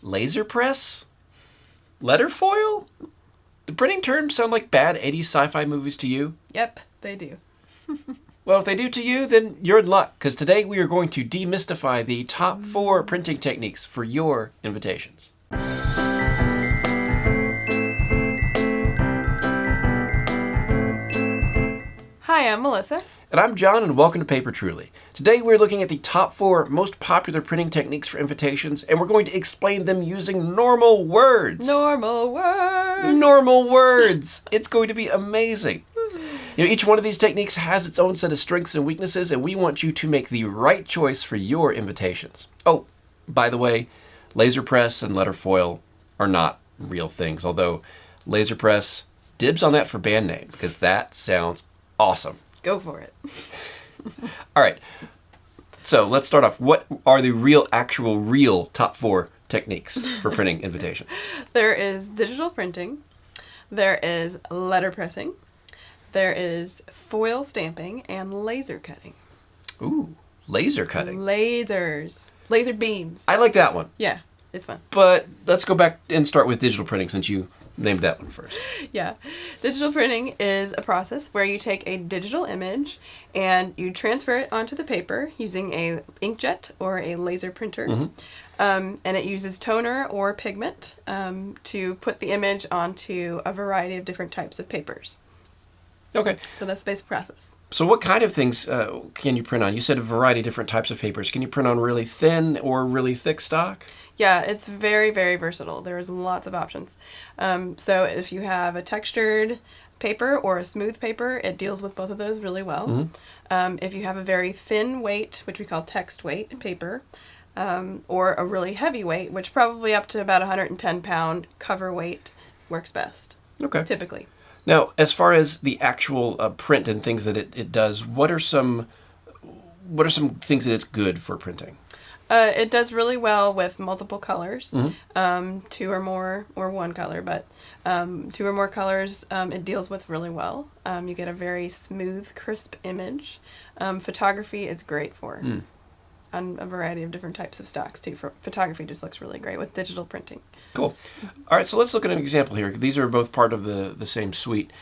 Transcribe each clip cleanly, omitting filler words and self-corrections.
Laser press? Letterfoil? Do printing terms sound like bad 80s sci-fi movies to you? Yep, they do. Well, if they do to you, then you're in luck, because today we are going to demystify the top 4 printing techniques for your invitations. Hi, I'm Melissa. And I'm John, and welcome to Paper Truly. Today we're looking at the top 4 most popular printing techniques for invitations, and we're going to explain them using normal words. Normal words. Normal words. It's going to be amazing. You know, each one of these techniques has its own set of strengths and weaknesses, and we want you to make the right choice for your invitations. Oh, by the way, laser press and letterfoil are not real things, although laser press, dibs on that for band name, because that sounds awesome. Go for it. All right. So let's start off. What are the real top 4 techniques for printing invitations? There is digital printing. There is letterpressing. There is foil stamping and laser cutting. Ooh, laser cutting. Lasers. Laser beams. I like that one. Yeah, it's fun. But let's go back and start with digital printing since you named that one first. Yeah. Digital printing is a process where you take a digital image and you transfer it onto the paper using a inkjet or a laser printer. Mm-hmm. And it uses toner or pigment to put the image onto a variety of different types of papers. Okay. So that's the basic process. So what kind of things can you print on? You said a variety of different types of papers. Can you print on really thin or really thick stock? Yeah, it's very, very versatile. There's lots of options. So if you have a textured paper or a smooth paper, it deals with both of those really well. Mm-hmm. If you have a very thin weight, which we call text weight paper, or a really heavy weight, which probably up to about 110 pound cover weight works best. Okay. Typically. Now, as far as the actual print and things that it does, what are some things that it's good for printing? It does really well with multiple colors, Mm-hmm. 2 or more, or 1 color, but 2 or more colors it deals with really well. You get a very smooth, crisp image. Photography is great for on a variety of different types of stocks too. Photography just looks really great with digital printing. Cool. All right, so let's look at an example here. These are both part of the same suite.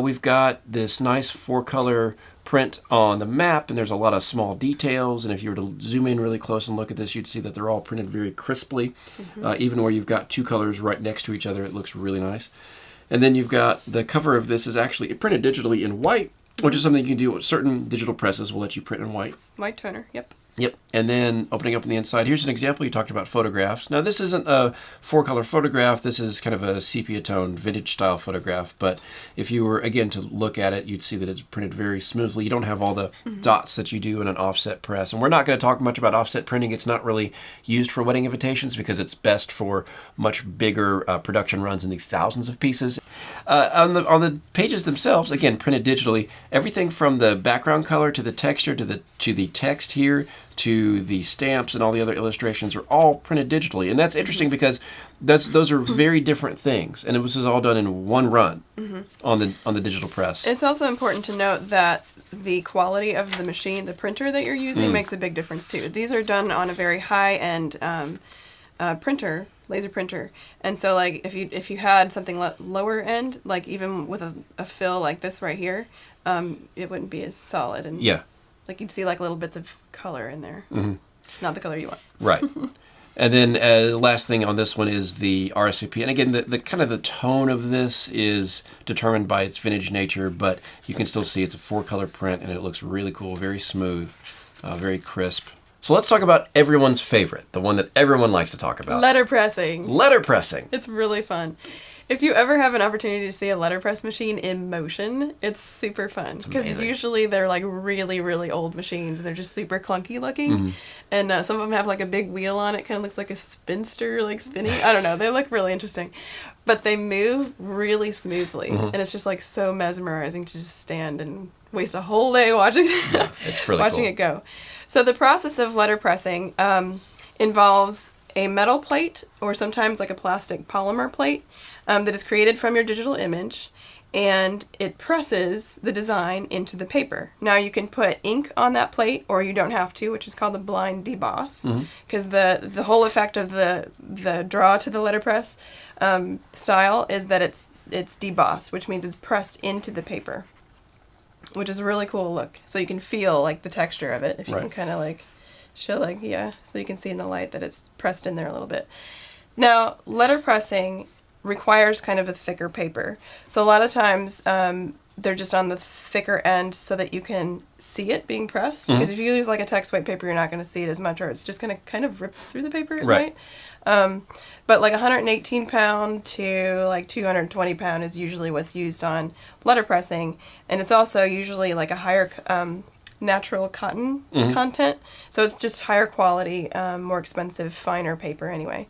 We've got this nice 4-color print on the map, and there's a lot of small details, and if you were to zoom in really close and look at this, you'd see that they're all printed very crisply. Mm-hmm. Even where you've got 2 colors right next to each other, it looks really nice. And then you've got the cover of this is actually printed digitally in white, which is something you can do. Certain digital presses will let you print in white. White toner, yep. Yep. And then opening up on the inside, here's an example. You talked about photographs. Now, this isn't a 4-color photograph. This is kind of a sepia tone, vintage style photograph. But if you were, again, to look at it, you'd see that it's printed very smoothly. You don't have all the dots that you do in an offset press. And we're not going to talk much about offset printing. It's not really used for wedding invitations because it's best for much bigger production runs in the thousands of pieces. On the pages themselves, again, printed digitally, everything from the background color to the texture to the text here to the stamps and all the other illustrations are all printed digitally. And that's interesting because those are very different things. And this is all done in one run on the digital press. It's also important to note that the quality of the machine, the printer that you're using, makes a big difference too. These are done on a very high-end printer, laser printer. And so like if you had something lower end, like even with a fill like this right here, it wouldn't be as solid. And yeah. Like you'd see like little bits of color in there. Mm-hmm. Not the color you want. Right. And then last thing on this one is the RSVP. And again, the kind of the tone of this is determined by its vintage nature, but you can still see it's a 4-color print and it looks really cool, very smooth, very crisp. So let's talk about everyone's favorite, the one that everyone likes to talk about. Letterpressing. Letterpressing. It's really fun. If you ever have an opportunity to see a letterpress machine in motion, it's super fun. Because usually they're like really, really old machines. And they're just super clunky looking. Mm-hmm. And some of them have like a big wheel on it. Kind of looks like a spinster, like spinning. I don't know. They look really interesting. But they move really smoothly. Mm-hmm. And it's just like so mesmerizing to just stand and waste a whole day watching, it's really watching cool. it go. So the process of letterpressing involves a metal plate or sometimes like a plastic polymer plate that is created from your digital image. and it presses the design into the paper. Now you can put ink on that plate, or you don't have to, which is called the blind deboss, because the whole effect of the draw to the letterpress style is that it's debossed, which means it's pressed into the paper, which is a really cool look. So you can feel like the texture of it if you can kind of like show like, so you can see in the light that it's pressed in there a little bit. Now, letterpressing requires kind of a thicker paper. So a lot of times they're just on the thicker end so that you can see it being pressed. Because if you use like a text weight paper, you're not going to see it as much, or it's just going to kind of rip through the paper at night. But like 118 pound to like 220 pound is usually what's used on letterpressing. And it's also usually like a higher natural cotton content. So it's just higher quality, more expensive, finer paper anyway.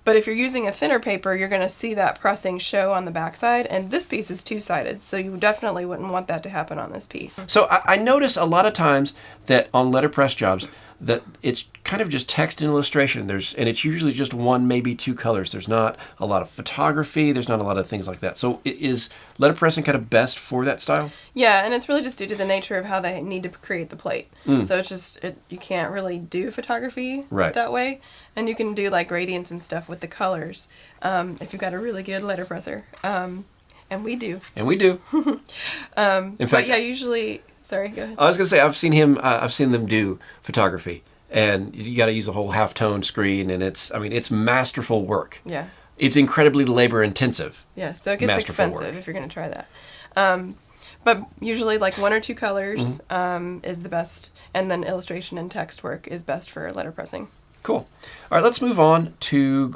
But if you're using a thinner paper, you're going to see that pressing show on the backside, and this piece is two-sided, so you definitely wouldn't want that to happen on this piece. So I notice a lot of times that on letterpress jobs that it's kind of just text and illustration. And it's usually just one, maybe two colors. There's not a lot of photography. There's not a lot of things like that. So is letterpressing kind of best for that style? Yeah, and it's really just due to the nature of how they need to create the plate. So it's just, you can't really do photography that way. And you can do like gradients and stuff with the colors if you've got a really good letterpresser. And we do. And we do. In fact, but yeah, usually... Sorry, go ahead. I was going to say, I've seen them do photography, and you got to use a whole half-tone screen, and it's masterful work. Yeah. It's incredibly labor-intensive. Yeah, so it gets expensive if you're going to try that. But usually like one or two colors is the best, and then illustration and text work is best for letterpressing. Cool. All right, let's move on to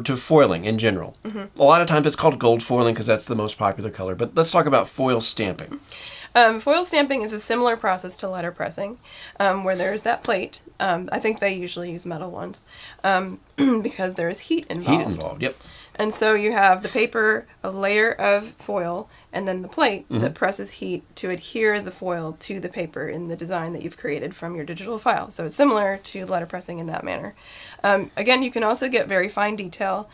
to foiling in general. A lot of times it's called gold foiling because that's the most popular color, but let's talk about foil stamping. Foil stamping is a similar process to letterpressing, where there's that plate. I think they usually use metal ones because there is heat involved. Heat involved, yep. And so you have the paper, a layer of foil, and then the plate that presses heat to adhere the foil to the paper in the design that you've created from your digital file. So it's similar to letterpressing in that manner. Again, you can also get very fine detail.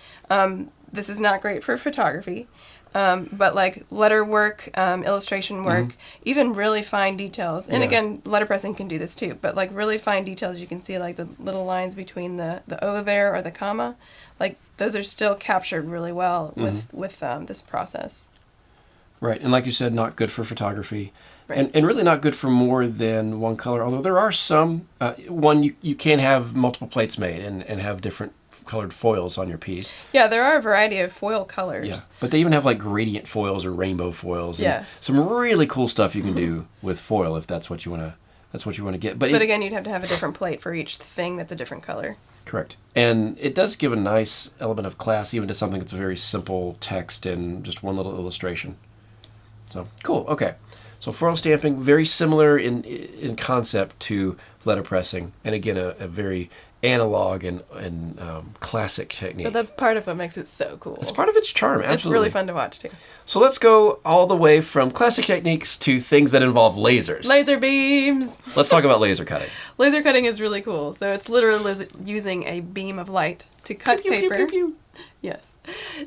This is not great for photography. But like letter work, illustration work, even really fine details. And again, letterpressing can do this too, but like really fine details, you can see like the little lines between the O there or the comma. Like those are still captured really well with this process. Right, and like you said, not good for photography. Right. And really not good for more than one color, although there are some, you can have multiple plates made and have different colored foils on your piece. Yeah, there are a variety of foil colors. Yeah, but they even have like gradient foils or rainbow foils. And some really cool stuff you can do with foil if that's what you want to get. But again, you'd have to have a different plate for each thing that's a different color. Correct. And it does give a nice element of class even to something that's very simple text and just one little illustration. So, cool. Okay. So foil stamping, very similar in concept to letterpressing, and again, a very analog and classic technique. But that's part of what makes it so cool. It's part of its charm, absolutely. It's really fun to watch, too. So let's go all the way from classic techniques to things that involve lasers. Laser beams! Let's talk about laser cutting. Laser cutting is really cool. So it's literally using a beam of light to cut paper. Pew, pew, pew. Yes.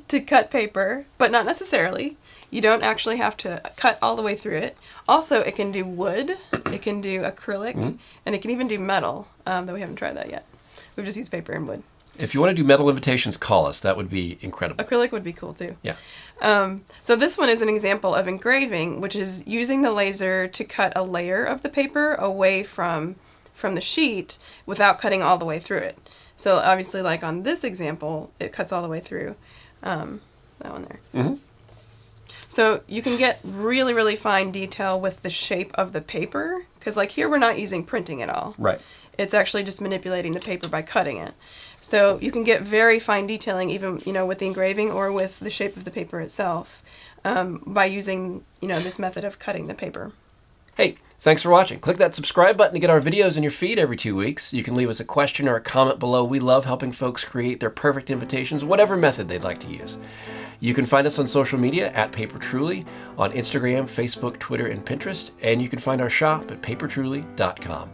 To cut paper, but not necessarily. You don't actually have to cut all the way through it. Also, it can do wood, it can do acrylic, and it can even do metal, though we haven't tried that yet. We've just used paper and wood. If you want to do metal invitations, call us. That would be incredible. Acrylic would be cool, too. Yeah. So this one is an example of engraving, which is using the laser to cut a layer of the paper away from the sheet without cutting all the way through it. So obviously, like on this example, it cuts all the way through that one there. So you can get really, really fine detail with the shape of the paper, because like here we're not using printing at all. Right. It's actually just manipulating the paper by cutting it. So you can get very fine detailing even, with the engraving or with the shape of the paper itself by using, this method of cutting the paper. Hey, thanks for watching. Click that subscribe button to get our videos in your feed every 2 weeks. You can leave us a question or a comment below. We love helping folks create their perfect invitations, whatever method they'd like to use. You can find us on social media at PaperTruly, on Instagram, Facebook, Twitter, and Pinterest, and you can find our shop at papertruly.com.